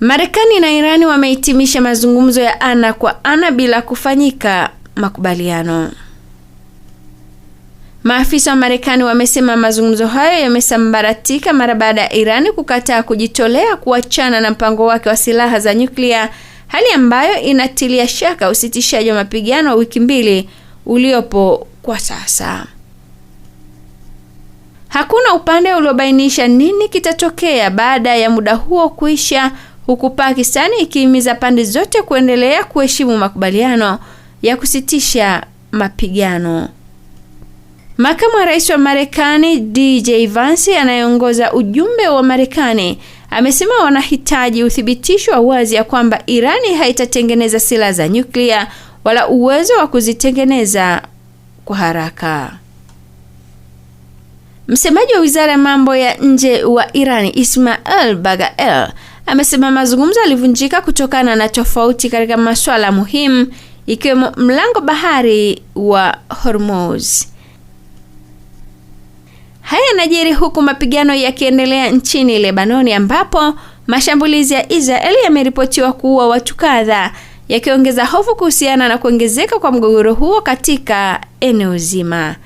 Marekani na Irani wamehitimisha mazungumzo ya ana kwa ana bila kufanyika makubaliano. Maafisa wa Marekani wamesema mazungumzo hayo yamesambaratika mara baada ya Irani kukataa kujitolea kuachana na mpango wake wa silaha za nyuklia, hali ambayo inatilia shaka usitishaji wa mapigano wa wiki 2 uliopo kwa sasa. Hakuna upande uliobainisha nini kitatokea baada ya muda huo kuisha, huku Pakistani ikihimiza pande zote kuendelea kuheshimu makubaliano ya kusitisha mapigano. Makamu wa Rais wa Marekani DJ Vance anayeongoza ujumbe wa Marekani amesema wanahitaji uthibitisho wa wazi ya kwamba Irani haitatengeneza silaha za nyuklia wala uwezo wa kuzitengeneza kwa haraka. Msemaji wa Wizara ya Mambo ya Nje wa Irani Ismail Baghaei amesema mazungumzo yalivunjika kutokana na tofauti katika masuala muhimu ikiwemo mlango bahari wa Hormuz. Haya yanajiri huku mapigano yakiendelea nchini Lebanoni ambapo mashambulizi ya Israeli yameripotiwa kuua watu kadhaa, yakiongeza hofu kuhusiana na kuongezeka kwa mgogoro huo katika eneo zima.